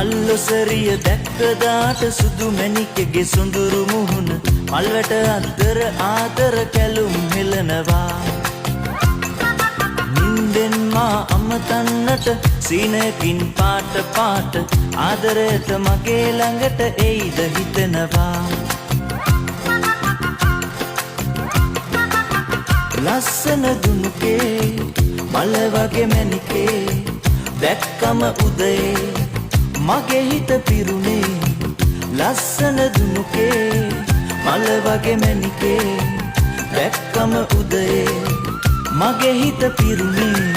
අල්ලොසරිය දැක්කදාට සුදු මැණිකගේ සොඳුරු මුහුණ මල්වැට අද්දර ආදර කැලුම් හෙලනවා නින්දෙන් මා අමතන්නට සීනකින් පාට පාට ආදරයට මගේ ළඟට එයිද හිතනවා ලස්සන දුනුකේ මල වගේ මැණිකේ දැක්කම උදේ මගේ හිත පිරුණේ ලස්සන දුනුකේ මල වගේ මැණිකේ දැක්කම උදේ මගේ හිත පිරුණේ